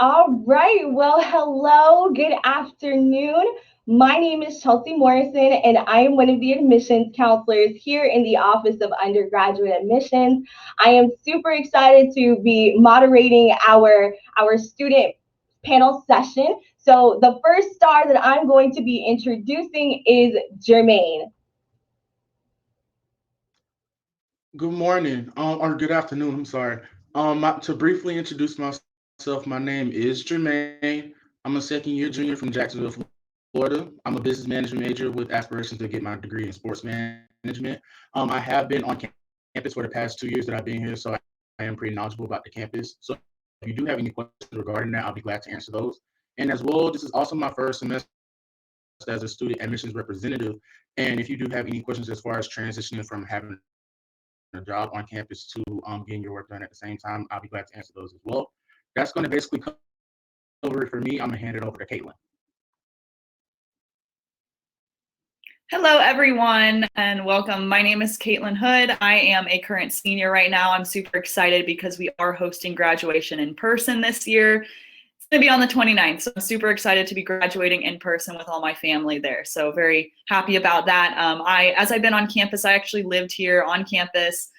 All right. Well, hello. Good afternoon. My name is Chelsea Morrison, and I am one of the admissions counselors here in the Office of Undergraduate Admissions. I am super excited to be moderating our student panel session. So the first star that I'm going to be introducing is Jermaine. Good morning, or good afternoon. I'm sorry. To briefly introduce myself, my name is Jermaine. I'm a second year junior from Jacksonville, Florida. I'm a business management major with aspirations to get my degree in sports management. I have been on campus for the past 2 years that I've been here, so I am pretty knowledgeable about the campus. So if you do have any questions regarding that, I'll be glad to answer those. And as well, this is also my first semester as a student admissions representative. And if you do have any questions as far as transitioning from having a job on campus to getting your work done at the same time, I'll be glad to answer those as well. That's going to basically cover it for me. I'm going to hand it over to Caitlin. Hello, everyone, and welcome. My name is Caitlin Hood. I am a current senior right now. I'm super excited because we are hosting graduation in person this year. It's going to be on the 29th, so I'm super excited to be graduating in person with all my family there. So very happy about that. As I've been on campus, I actually lived here on campus.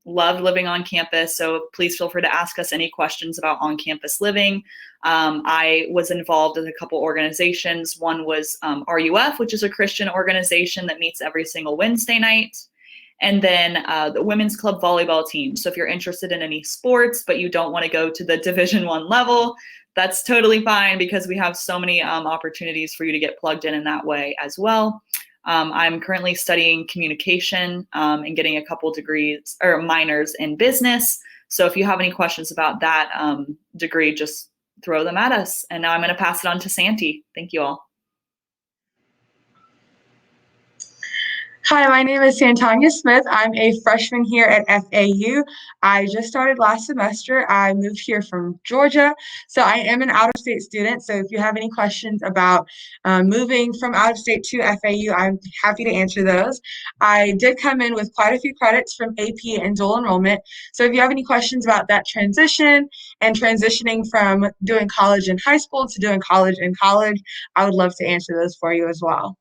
Loved living on campus, so please feel free to ask us any questions about on-campus living. I was involved in a couple organizations. One was RUF, which is a Christian organization that meets every single Wednesday night. And then the women's club volleyball team. So if you're interested in any sports, but you don't want to go to the Division I level, that's totally fine because we have so many opportunities for you to get plugged in that way as well. I'm currently studying communication and getting a couple degrees or minors in business. So if you have any questions about that degree, just throw them at us. And now I'm going to pass it on to Santi. Thank you all. Hi, my name is Antonia Smith. I'm a freshman here at FAU. I just started last semester. I moved here from Georgia, so I am an out-of-state student. So if you have any questions about moving from out-of-state to FAU, I'm happy to answer those. I did come in with quite a few credits from AP and dual enrollment. So if you have any questions about that transition and transitioning from doing college in high school to doing college in college, I would love to answer those for you as well.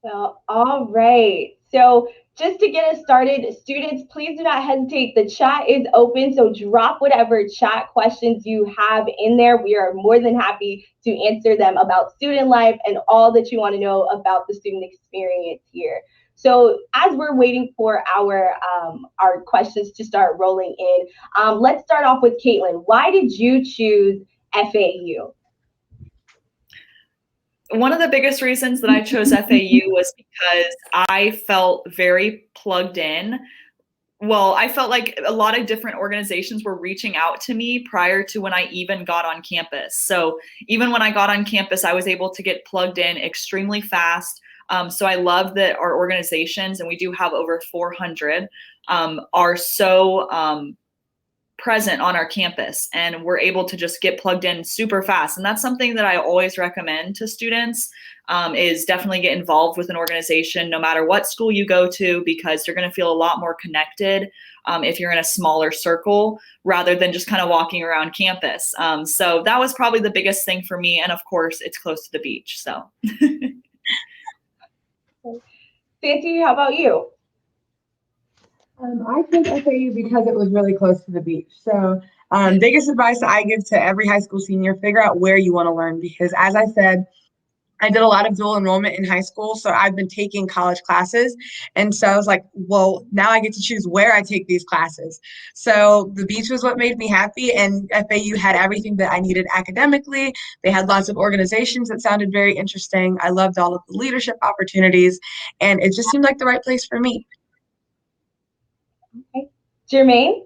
Well, all right. So just to get us started, students, please do not hesitate. The chat is open, so drop whatever chat questions you have in there. We are more than happy to answer them about student life and all that you want to know about the student experience here. So as we're waiting for our questions to start rolling in, let's start off with Caitlin. Why did you choose FAU? One of the biggest reasons that I chose FAU was because I felt very plugged in. Well, I felt like a lot of different organizations were reaching out to me prior to when I even got on campus. So even when I got on campus, I was able to get plugged in extremely fast. So I love that our organizations, and we do have over 400, are so present on our campus, and we're able to just get plugged in super fast. And that's something that I always recommend to students, is definitely get involved with an organization no matter what school you go to, because you're going to feel a lot more connected if you're in a smaller circle rather than just kind of walking around campus. So that was probably the biggest thing for me. And of course, it's close to the beach. So Santi, how about you? I chose FAU because it was really close to the beach. So biggest advice that I give to every high school senior, figure out where you want to learn, because as I said, I did a lot of dual enrollment in high school, so I've been taking college classes. And so I was like, well, now I get to choose where I take these classes. So the beach was what made me happy, and FAU had everything that I needed academically. They had lots of organizations that sounded very interesting. I loved all of the leadership opportunities, and it just seemed like the right place for me. Okay. Jermaine?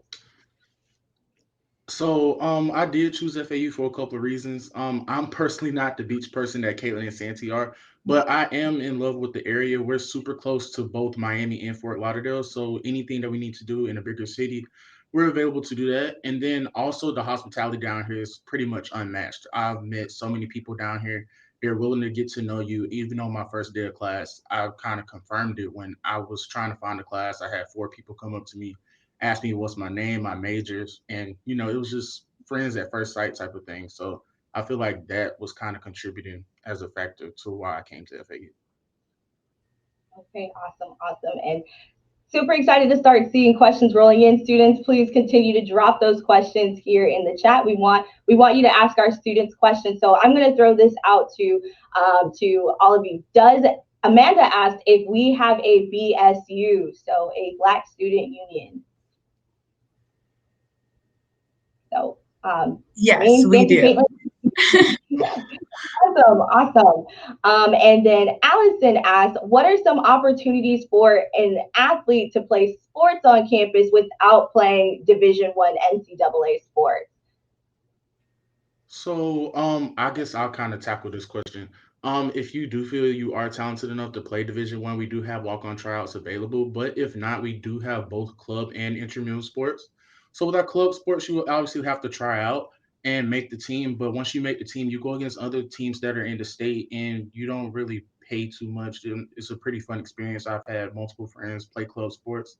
So I did choose FAU for a couple of reasons. I'm personally not the beach person that Caitlin and Santi are, but I am in love with the area. We're super close to both Miami and Fort Lauderdale, so anything that we need to do in a bigger city, we're available to do that. And then also the hospitality down here is pretty much unmatched. I've met so many people down here. They're willing to get to know you. Even on my first day of class, I kind of confirmed it when I was trying to find a class. I had four people come up to me asked me what's my name, my majors, and it was just friends at first sight type of thing. So I feel like that was kind of contributing as a factor to why I came to FAU. Okay, awesome. And super excited to start seeing questions rolling in. Students, please continue to drop those questions here in the chat. We want you to ask our students questions. So I'm going to throw this out to all of you. Amanda asked if we have a BSU, so a Black Student Union. So yes, we thank you, do. Caitlin. Awesome. And then Allison asked, what are some opportunities for an athlete to play sports on campus without playing Division I NCAA sports? So, I guess I'll kind of tackle this question. If you do feel you are talented enough to play Division I, we do have walk-on tryouts available. But if not, we do have both club and intramural sports. So with our club sports, you will obviously have to try out and make the team. But once you make the team, you go against other teams that are in the state, and you don't really pay too much. And it's a pretty fun experience. I've had multiple friends play club sports,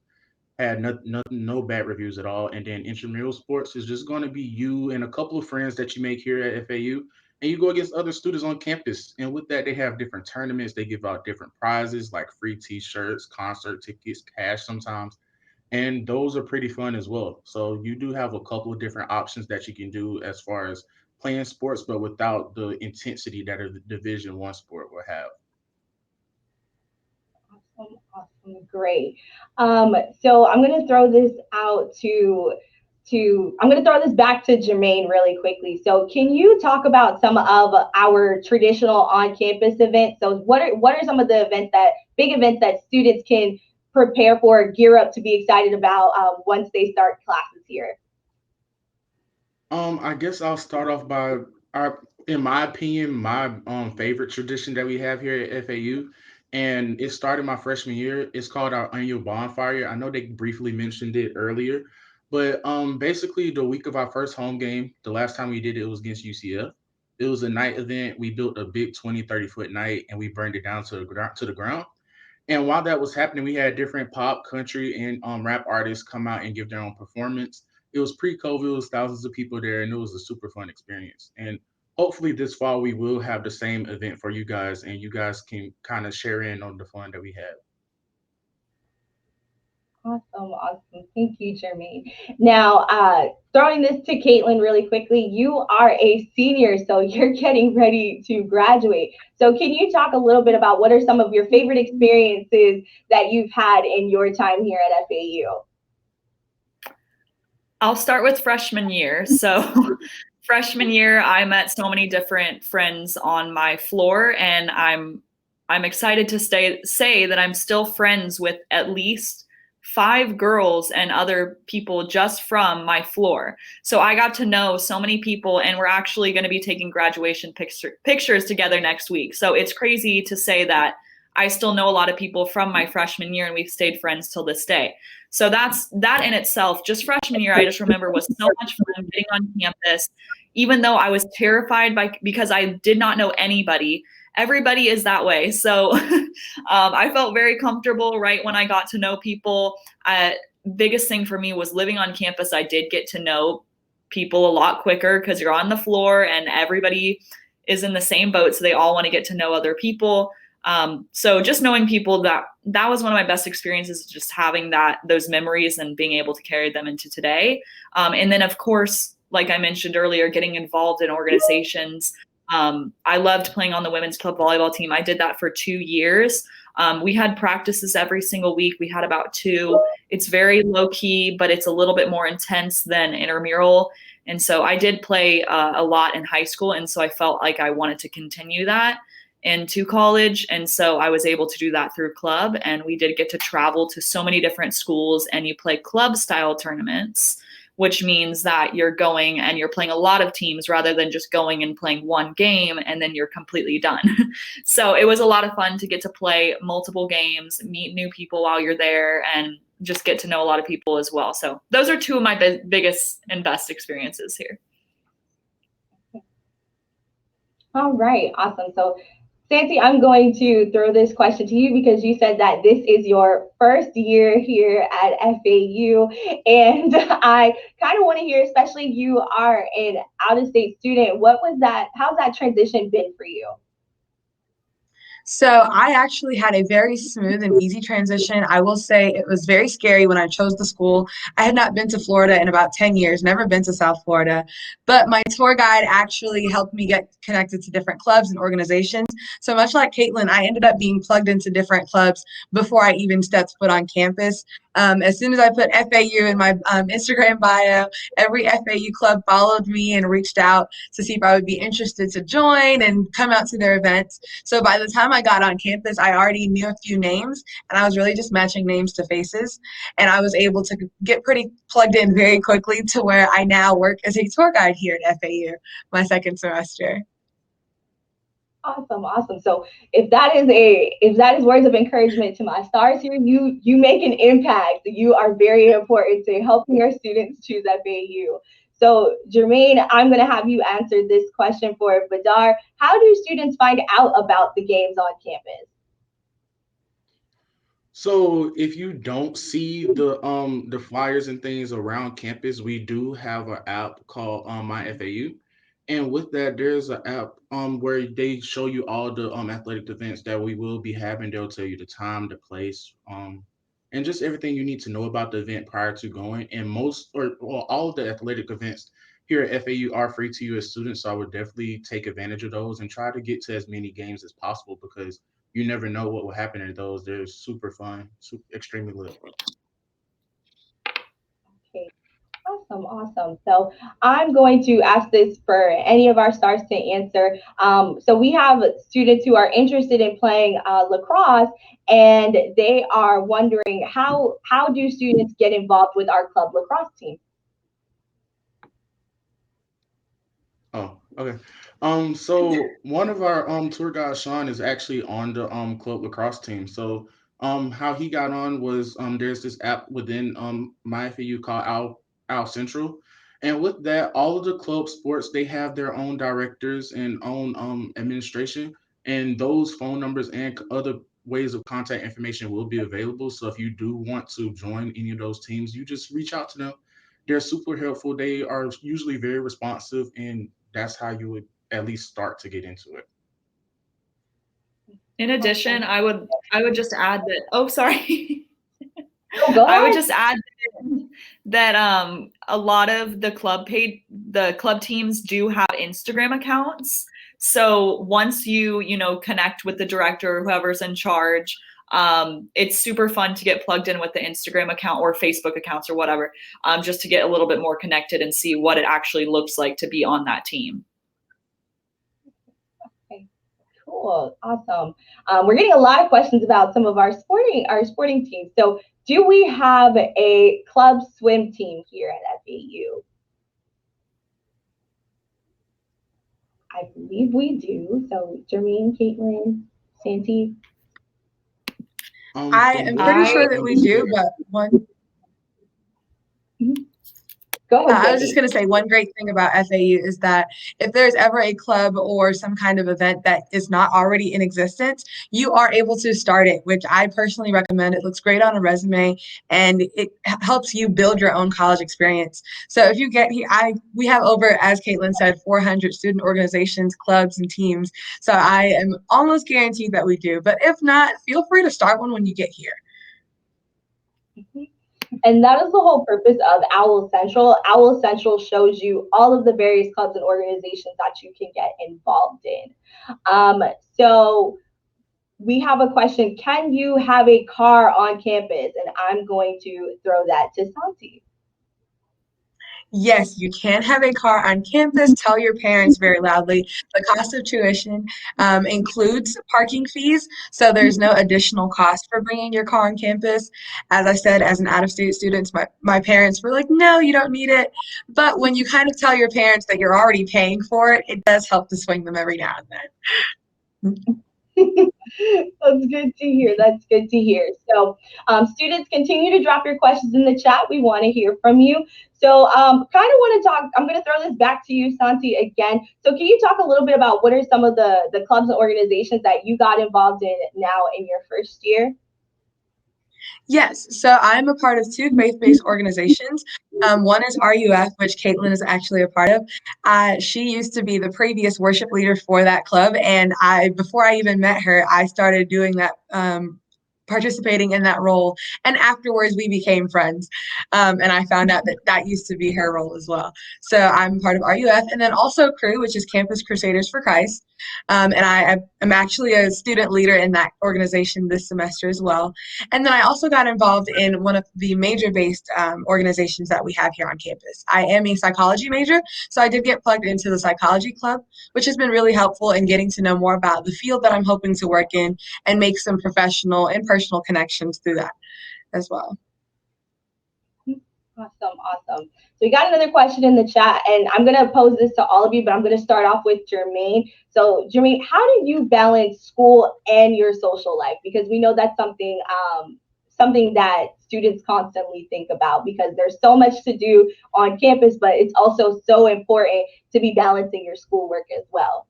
had no bad reviews at all. And then intramural sports is just going to be you and a couple of friends that you make here at FAU, and you go against other students on campus. And with that, they have different tournaments. They give out different prizes like free T-shirts, concert tickets, cash sometimes, and those are pretty fun as well. So you do have a couple of different options that you can do as far as playing sports, but without the intensity that a Division I sport will have. Awesome, great. So I'm going to throw this out I'm going to throw this back to Jermaine really quickly. So can you talk about some of our traditional on-campus events? So what are some of the big events that students can prepare for, gear up to be excited about once they start classes here? I guess I'll start off by in my opinion, my favorite tradition that we have here at FAU, and it started my freshman year. It's called our annual bonfire. I know they briefly mentioned it earlier, but basically the week of our first home game, the last time we did it was against UCF. It was a night event. We built a big 20, 30-foot night, and we burned it down to the ground. And while that was happening, we had different pop, country, and rap artists come out and give their own performance. It was pre-COVID, it was thousands of people there, and it was a super fun experience. And hopefully this fall we will have the same event for you guys, and you guys can kind of share in on the fun that we had. Awesome. Thank you, Jermaine. Now, throwing this to Caitlin really quickly, you are a senior, so you're getting ready to graduate. So can you talk a little bit about what are some of your favorite experiences that you've had in your time here at FAU? I'll start with freshman year. So freshman year, I met so many different friends on my floor, and I'm excited to say that I'm still friends with at least 5 girls and other people just from my floor. So I got to know so many people, and we're actually going to be taking graduation pictures together next week. So it's crazy to say that I still know a lot of people from my freshman year, and we've stayed friends till this day. So that in itself, just freshman year, I just remember was so much fun getting on campus, even though I was terrified because I did not know anybody. Everybody is that way. So I felt very comfortable right when I got to know people. Biggest thing for me was living on campus. I did get to know people a lot quicker because you're on the floor and everybody is in the same boat. So they all want to get to know other people. So just knowing people, that was one of my best experiences, just having those memories and being able to carry them into today. And then of course, like I mentioned earlier, getting involved in organizations. I loved playing on the women's club volleyball team. I did that for 2 years. We had practices every single week. We had about 2. It's very low key, but it's a little bit more intense than intramural. And so I did play a lot in high school. And so I felt like I wanted to continue that into college. And so I was able to do that through club. And we did get to travel to so many different schools, and you play club style tournaments, which means that you're going and you're playing a lot of teams rather than just going and playing one game and then you're completely done. So it was a lot of fun to get to play multiple games, meet new people while you're there, and just get to know a lot of people as well. So those are 2 of my biggest and best experiences here. All right, awesome. So Santi, I'm going to throw this question to you because you said that this is your first year here at FAU. And I kind of want to hear, especially you are an out-of-state student, how's that transition been for you? So I actually had a very smooth and easy transition. I will say it was very scary when I chose the school. I had not been to Florida in about 10 years, never been to South Florida, but my tour guide actually helped me get connected to different clubs and organizations. So much like Caitlin, I ended up being plugged into different clubs before I even stepped foot on campus. As soon as I put FAU in my Instagram bio, every FAU club followed me and reached out to see if I would be interested to join and come out to their events. So by the time I got on campus, I already knew a few names, and I was really just matching names to faces. And I was able to get pretty plugged in very quickly to where I now work as a tour guide here at FAU, my second semester. Awesome, awesome. So if that is words of encouragement to my stars here, you make an impact. You are very important to helping our students choose FAU. So Jermaine, I'm going to have you answer this question for Badar. How do students find out about the games on campus? So if you don't see the flyers and things around campus, we do have an app called My FAU. And with that, there's an app where they show you all the athletic events that we will be having. They'll tell you the time, the place, and just everything you need to know about the event prior to going. And all of the athletic events here at FAU are free to you as students. So I would definitely take advantage of those and try to get to as many games as possible because you never know what will happen in those. They're super fun, extremely lit. Okay, awesome, awesome. So I'm going to ask this for any of our stars to answer. So we have students who are interested in playing lacrosse, and they are wondering how do students get involved with our club lacrosse team? Oh, okay. So one of our tour guides, Sean, is actually on the club lacrosse team. So how he got on was there's this app within my FAU called Al Central. And with that, all of the club sports, they have their own directors and own administration, and those phone numbers and other ways of contact information will be available. So if you do want to join any of those teams, you just reach out to them. They're super helpful. They are usually very responsive, and that's how you would at least start to get into it. In addition, I would just add that, oh, sorry. Go ahead. I would just add that a lot of the club teams do have Instagram accounts. So once you connect with the director or whoever's in charge, it's super fun to get plugged in with the Instagram account or Facebook accounts or whatever, just to get a little bit more connected and see what it actually looks like to be on that team. Cool, awesome. We're getting a lot of questions about some of our sporting teams. So do we have a club swim team here at FAU? I believe we do. So Jermaine, Caitlin, Santi. I am pretty sure that we do, but one. Go ahead. I was just going to say one great thing about FAU is that if there's ever a club or some kind of event that is not already in existence, you are able to start it, which I personally recommend. It looks great on a resume and it helps you build your own college experience. So if you get here, we have over, as Caitlin said, 400 student organizations, clubs, and teams. So I am almost guaranteed that we do. But if not, feel free to start one when you get here. And that is the whole purpose of Owl Central. Owl Central shows you all of the various clubs and organizations that you can get involved in. So we have a question. Can you have a car on campus? And I'm going to throw that to Santi. Yes, you can have a car on campus. Tell your parents very loudly. The cost of tuition includes parking fees, so there's no additional cost for bringing your car on campus. As I said, as an out-of-state student, my parents were like, no, you don't need it. But when you kind of tell your parents that you're already paying for it, it does help to swing them every now and then. That's good to hear. That's good to hear. So, students, continue to drop your questions in the chat. We want to hear from you. So, kind of want to talk. I'm going to throw this back to you, Santi, again. So, can you talk a little bit about what are some of the clubs and organizations that you got involved in now in your first year? Yes, so I'm a part of two faith-based organizations. One is RUF, which Caitlin is actually a part of. She used to be the previous worship leader for that club, and before I even met her, I started doing that, participating in that role. And afterwards, we became friends, and I found out that that used to be her role as well. So I'm part of RUF, and then also Crew, which is Campus Crusaders for Christ. And I am actually a student leader in that organization this semester as well. And then I also got involved in one of the major-based organizations that we have here on campus. I am a psychology major, so I did get plugged into the psychology club, which has been really helpful in getting to know more about the field that I'm hoping to work in and make some professional and personal connections through that as well. Awesome. So we got another question in the chat, and I'm going to pose this to all of you, but I'm going to start off with Jermaine. So Jermaine, how do you balance school and your social life? Because we know that's something that students constantly think about, because there's so much to do on campus, but it's also so important to be balancing your schoolwork as well.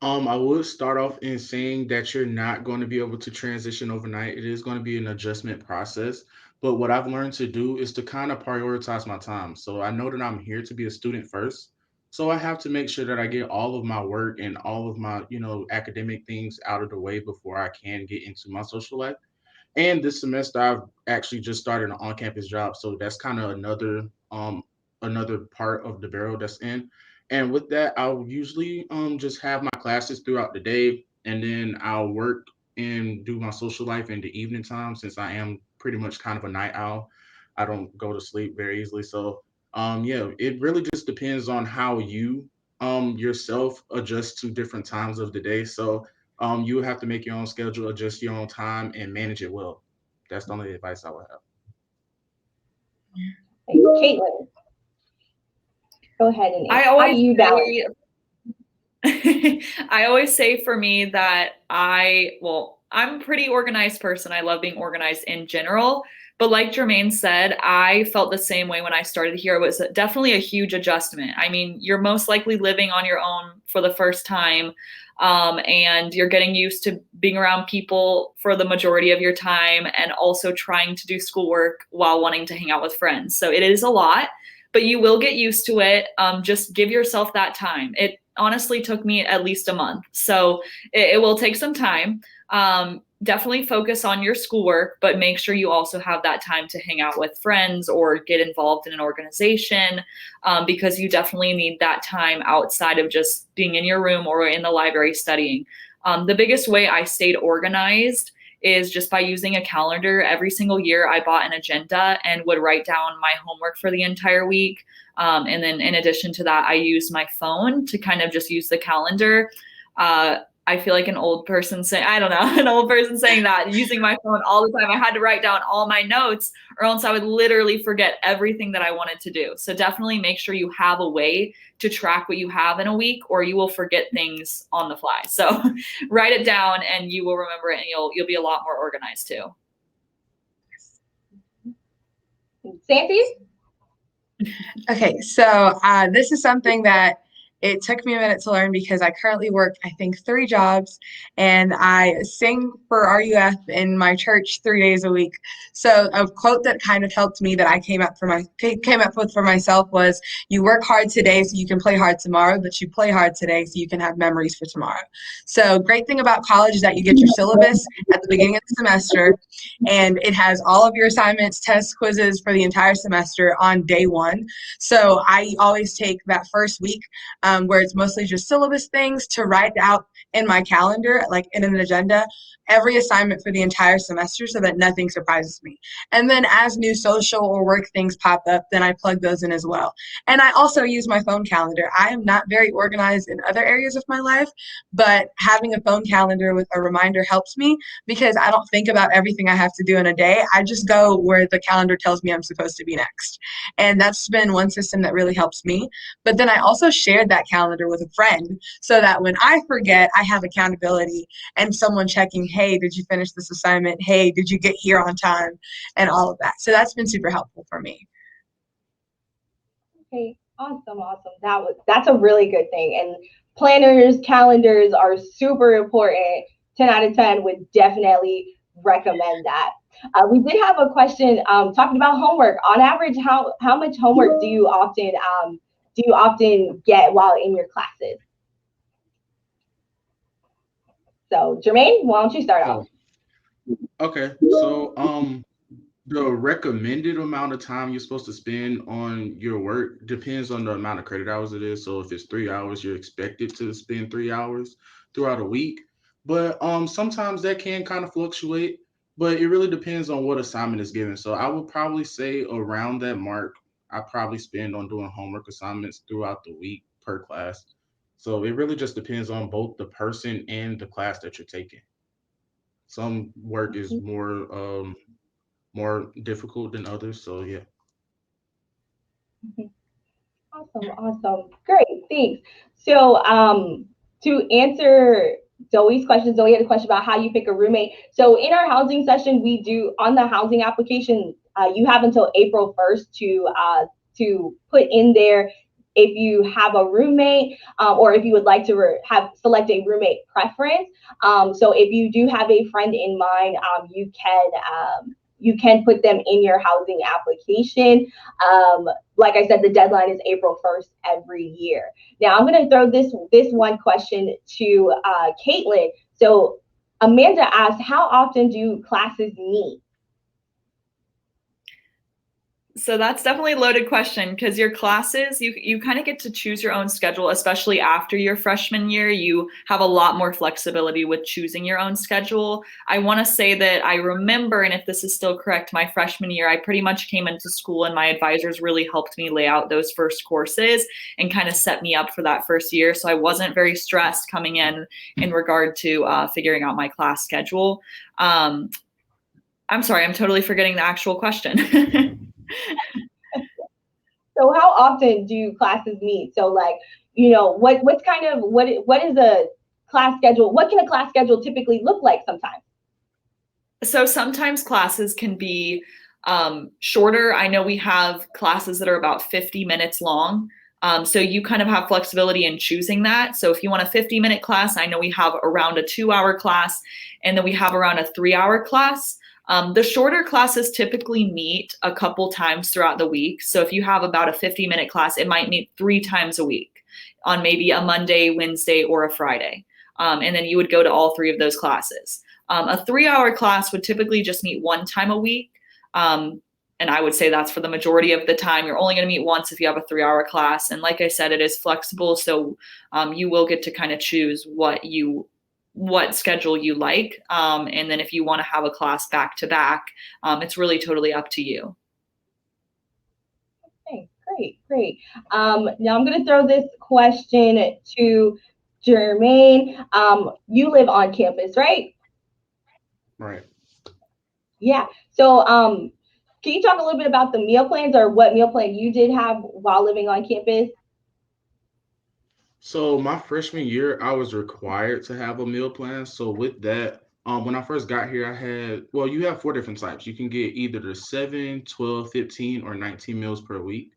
I would start off in saying that you're not going to be able to transition overnight. It is going to be an adjustment process. But what I've learned to do is to kind of prioritize my time. So I know that I'm here to be a student first. So I have to make sure that I get all of my work and all of my, academic things out of the way before I can get into my social life. And this semester, I've actually just started an on-campus job, so that's kind of another part of the barrel that's in. And with that, I'll usually just have my classes throughout the day, and then I'll work and do my social life in the evening time, since I am pretty much kind of a night owl. I don't go to sleep very easily, so yeah, it really just depends on how you yourself adjust to different times of the day. So you have to make your own schedule, adjust your own time, and manage it well. That's the only advice I would have. Caitlin, go ahead and how do you balance? I always say for me that I'm a pretty organized person. I love being organized in general. But like Jermaine said, I felt the same way when I started here. It was definitely a huge adjustment. I mean, you're most likely living on your own for the first time, and you're getting used to being around people for the majority of your time, and also trying to do schoolwork while wanting to hang out with friends. So it is a lot, but you will get used to it. Just give yourself that time. It honestly took me at least a month. So it will take some time. Definitely focus on your schoolwork, but make sure you also have that time to hang out with friends or get involved in an organization, because you definitely need that time outside of just being in your room or in the library studying. The biggest way I stayed organized is just by using a calendar. Every single year I bought an agenda and would write down my homework for the entire week. And then in addition to that, I used my phone to kind of just use the calendar. I feel like an old person saying that, using my phone all the time. I had to write down all my notes, or else I would literally forget everything that I wanted to do. So definitely make sure you have a way to track what you have in a week, or you will forget things on the fly. So write it down and you will remember it, and you'll be a lot more organized too. Santi? Okay, so this is something that it took me a minute to learn, because I currently work, I think, 3 jobs, and I sing for RUF in my church 3 days a week. So a quote that kind of helped me, that I came up with for myself, was, "You work hard today so you can play hard tomorrow, but you play hard today so you can have memories for tomorrow." So great thing about college is that you get your syllabus at the beginning of the semester, and it has all of your assignments, tests, quizzes for the entire semester on day 1. So I always take that first week, where it's mostly just syllabus things, to write out in my calendar, like in an agenda, every assignment for the entire semester so that nothing surprises me. And then as new social or work things pop up, then I plug those in as well. And I also use my phone calendar. I am not very organized in other areas of my life, but having a phone calendar with a reminder helps me because I don't think about everything I have to do in a day. I just go where the calendar tells me I'm supposed to be next. And that's been one system that really helps me. But then I also shared that calendar with a friend so that when I forget, I have accountability and someone checking, hey, did you finish this assignment? Hey, did you get here on time? And all of that. So that's been super helpful for me. Okay, awesome, awesome. That's a really good thing. And planners, calendars are super important. 10 out of 10 would definitely recommend that. We did have a question talking about homework. On average, how much homework do you often get while in your classes? So Jermaine, why don't you start off? Okay, so the recommended amount of time you're supposed to spend on your work depends on the amount of credit hours it is. So if it's 3 hours, you're expected to spend 3 hours throughout a week. But sometimes that can kind of fluctuate, but it really depends on what assignment is given. So I would probably say around that mark, I probably spend on doing homework assignments throughout the week per class. So it really just depends on both the person and the class that you're taking. Some work is more difficult than others. So yeah. Awesome, awesome. Great, thanks. So to answer Zoe's question, Zoe had a question about how you pick a roommate. So in our housing session, we do on the housing application, you have until April 1st to put in there if you have a roommate or if you would like to select a roommate preference. So if you do have a friend in mind, you can put them in your housing application. Like I said, the deadline is April 1st every year. Now I'm going to throw this one question to Caitlin. So Amanda asked, how often do classes meet? So that's definitely a loaded question because your classes, you kind of get to choose your own schedule, especially after your freshman year. You have a lot more flexibility with choosing your own schedule. I want to say that I remember, and if this is still correct, my freshman year, I pretty much came into school and my advisors really helped me lay out those first courses and kind of set me up for that first year. So I wasn't very stressed coming in regard to figuring out my class schedule. I'm sorry, I'm totally forgetting the actual question. So how often do classes meet? So like, what is a class schedule? What can a class schedule typically look like sometimes? So sometimes classes can be shorter. I know we have classes that are about 50 minutes long. So you kind of have flexibility in choosing that. So if you want a 50-minute class, I know we have around a 2-hour class, and then we have around a 3-hour class. The shorter classes typically meet a couple times throughout the week. So if you have about a 50-minute class, it might meet 3 times a week on maybe a Monday, Wednesday, or a Friday. And then you would go to all 3 of those classes. A 3-hour class would typically just meet 1 time a week. And I would say that's for the majority of the time. You're only going to meet once if you have a 3-hour class. And like I said, it is flexible. So you will get to kind of choose what schedule you like. And then if you want to have a class back to back, it's really totally up to you. Okay, great. Now I'm going to throw this question to Jermaine. You live on campus, right? Right. Yeah. So can you talk a little bit about the meal plans or what meal plan you did have while living on campus? So my freshman year, I was required to have a meal plan. So with that, when I first got here, you have 4 different types. You can get either the 7, 12, 15, or 19 meals per week.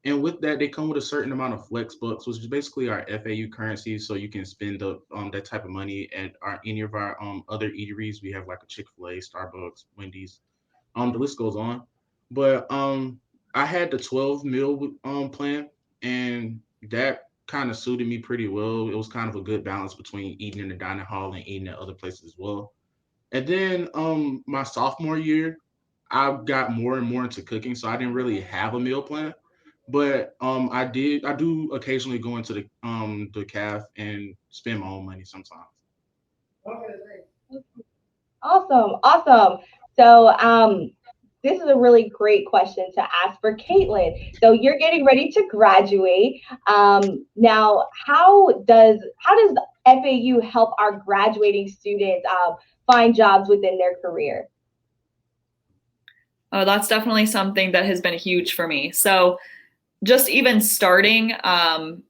And with that, they come with a certain amount of flex bucks, which is basically our FAU currency. So you can spend that type of money at any of our other eateries. We have like a Chick-fil-A, Starbucks, Wendy's. The list goes on. But I had the 12 meal plan, and that kind of suited me pretty well. It was kind of a good balance between eating in the dining hall and eating at other places as well. And then my sophomore year, I got more and more into cooking, so I didn't really have a meal plan. But I do occasionally go into the caf and spend my own money sometimes. Awesome, awesome. So, this is a really great question to ask for Caitlin. So you're getting ready to graduate. Now, how does FAU help our graduating students find jobs within their career? Oh, that's definitely something that has been huge for me. So just even starting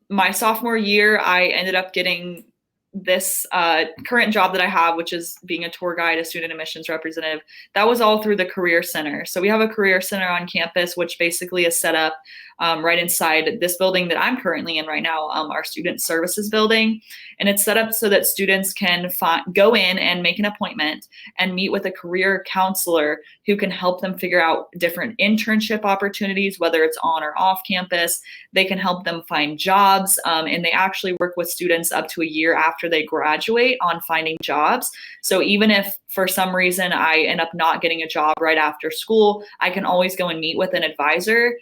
my sophomore year, I ended up getting this current job that I have, which is being a tour guide, a student admissions representative. That was all through the Career Center. So we have a Career Center on campus, which basically is set up right inside this building that I'm currently in right now, our Student Services building. And it's set up so that students can go in and make an appointment and meet with a career counselor who can help them figure out different internship opportunities, whether it's on or off campus. They can help them find jobs, and they actually work with students up to a year after they graduate on finding jobs. So even if for some reason I end up not getting a job right after school, I can always go and meet with an advisor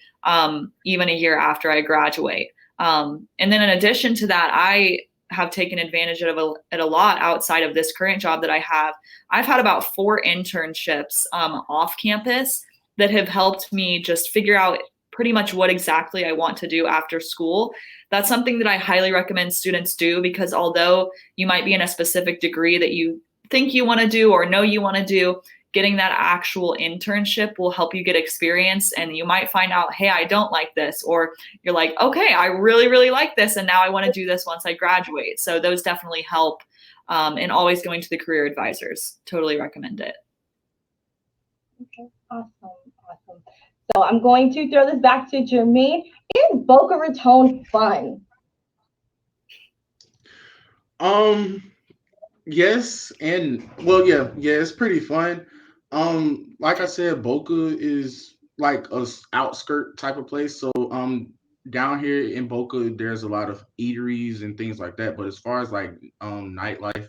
even a year after I graduate. And then in addition to that, I have taken advantage of it a lot outside of this current job that I have. I've had about 4 internships off campus that have helped me just figure out pretty much what exactly I want to do after school. That's something that I highly recommend students do, because although you might be in a specific degree that you think you want to do or know you want to do, getting that actual internship will help you get experience, and you might find out, hey, I don't like this, or you're like, okay, I really, really like this, and now I want to do this once I graduate. So those definitely help, and always going to the career advisors. Totally recommend it. Okay, awesome, awesome. So I'm going to throw this back to Jermaine. Is Boca Raton fun? Yes, and well, yeah, it's pretty fun. Like I said, Boca is like a outskirt type of place. So down here in Boca, there's a lot of eateries and things like that. But as far as like nightlife,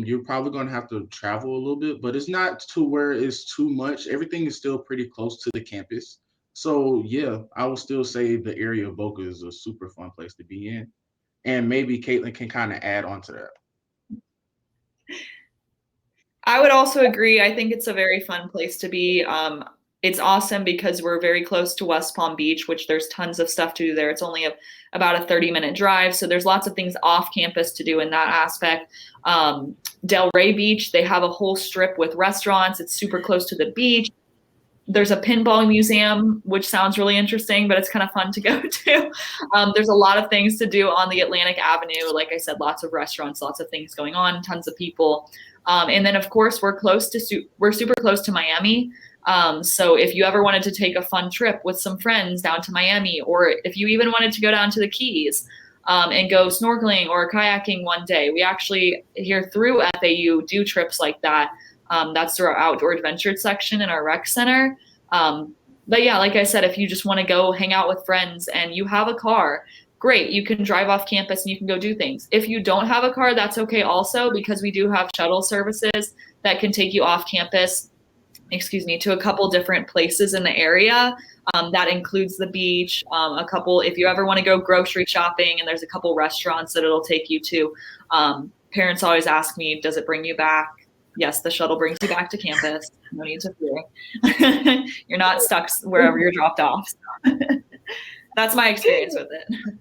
you're probably gonna have to travel a little bit, but it's not to where it's too much. Everything is still pretty close to the campus. So yeah, I will still say the area of Boca is a super fun place to be in. And maybe Caitlin can kind of add on to that. I would also agree. I think it's a very fun place to be. It's awesome because we're very close to West Palm Beach, which there's tons of stuff to do there. It's only about a 30-minute drive. So there's lots of things off campus to do in that aspect. Delray Beach, they have a whole strip with restaurants. It's super close to the beach. There's a pinball museum, which sounds really interesting, but it's kind of fun to go to. There's a lot of things to do on the Atlantic Avenue. Like I said, lots of restaurants, lots of things going on, tons of people. And then, of course, we're super close to Miami. So if you ever wanted to take a fun trip with some friends down to Miami, or if you even wanted to go down to the Keys and go snorkeling or kayaking one day, we actually here through FAU do trips like that. That's through our outdoor adventure section in our rec center. But yeah, like I said, if you just want to go hang out with friends and you have a car, great, you can drive off campus and you can go do things. If you don't have a car, that's okay also, because we do have shuttle services that can take you off campus, to a couple different places in the area. That includes the beach, if you ever want to go grocery shopping, and there's a couple restaurants that it'll take you to. Parents always ask me, does it bring you back? Yes, the shuttle brings you back to campus. No need to fear. You're not stuck wherever you're dropped off. That's my experience with it.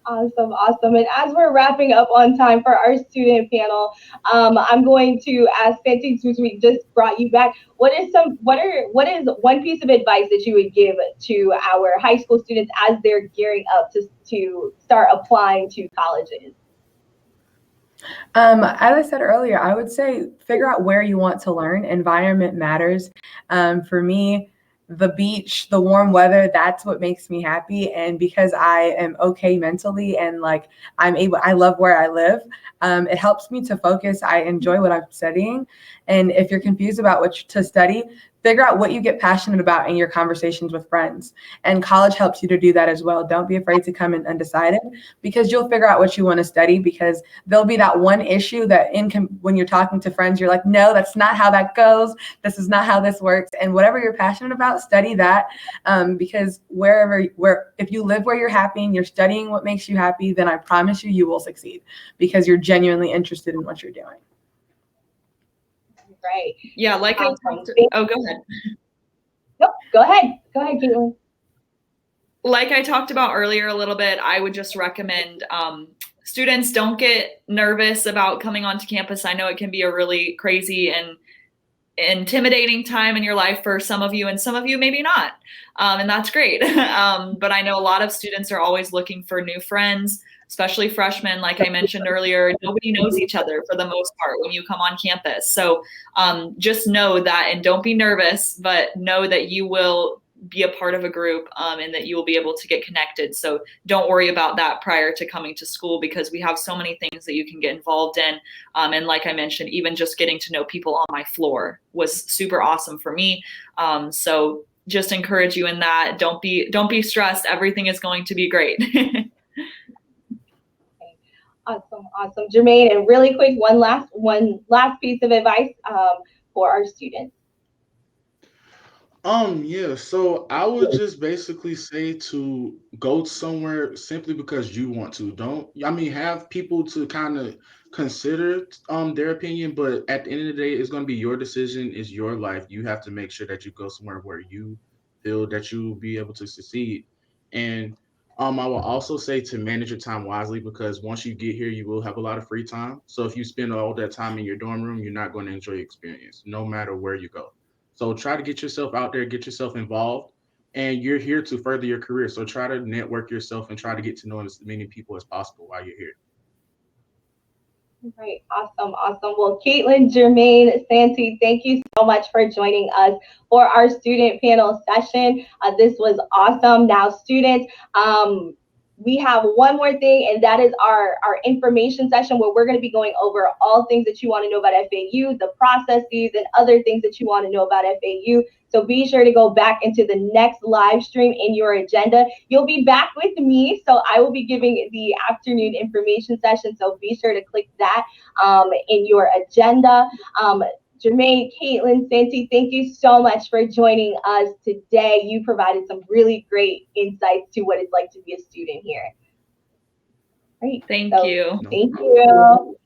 Awesome, awesome. And as we're wrapping up on time for our student panel, I'm going to ask Santi, since we just brought you back, what is one piece of advice that you would give to our high school students as they're gearing up to start applying to colleges? As I said earlier, I would say figure out where you want to learn. Environment matters. For me, the beach, the warm weather, that's what makes me happy. And because I am okay mentally and like I love where I live, it helps me to focus. I enjoy what I'm studying. And if you're confused about what to study, figure out what you get passionate about in your conversations with friends. And college helps you to do that as well. Don't be afraid to come in undecided, because you'll figure out what you want to study, because there'll be that one issue that when you're talking to friends, you're like, no, that's not how that goes. This is not how this works. And whatever you're passionate about, study that. Because if you live where you're happy and you're studying what makes you happy, then I promise you will succeed, because you're genuinely interested in what you're doing. right. Yeah, like I Awesome. talked. Oh, go ahead. Nope, go ahead. Go ahead, Caitlin. Like I talked about earlier a little bit, I would just recommend students don't get nervous about coming onto campus. I know it can be a really crazy and intimidating time in your life for some of you, and some of you maybe not, and that's great. But I know a lot of students are always looking for new friends, especially freshmen. Like I mentioned earlier, nobody knows each other for the most part when you come on campus. So just know that, and don't be nervous, but know that you will be a part of a group, and that you will be able to get connected. So don't worry about that prior to coming to school, because we have so many things that you can get involved in. And like I mentioned, even just getting to know people on my floor was super awesome for me. So just encourage you in that. Don't be stressed. Everything is going to be great. Awesome. Jermaine, and really quick, one last piece of advice for our students. Yeah, so I would just basically say to go somewhere simply because you want to. Have people to kind of consider their opinion, but at the end of the day, it's going to be your decision, it's your life. You have to make sure that you go somewhere where you feel that you will be able to succeed. And I will also say to manage your time wisely, because once you get here, you will have a lot of free time. So if you spend all that time in your dorm room, you're not going to enjoy your experience, no matter where you go. So try to get yourself out there, get yourself involved, and you're here to further your career. So try to network yourself and try to get to know as many people as possible while you're here. Right. Awesome. Well, Caitlin, Jermaine, Santi, thank you so much for joining us for our student panel session. This was awesome. Now, students, we have one more thing, and that is our information session, where we're going to be going over all things that you want to know about FAU, the processes, and other things that you want to know about FAU. So be sure to go back into the next live stream in your agenda. You'll be back with me, so I will be giving the afternoon information session. So be sure to click that in your agenda. Jermaine, Caitlin, Santi, thank you so much for joining us today. You provided some really great insights to what it's like to be a student here. Great. Thank you. Thank you.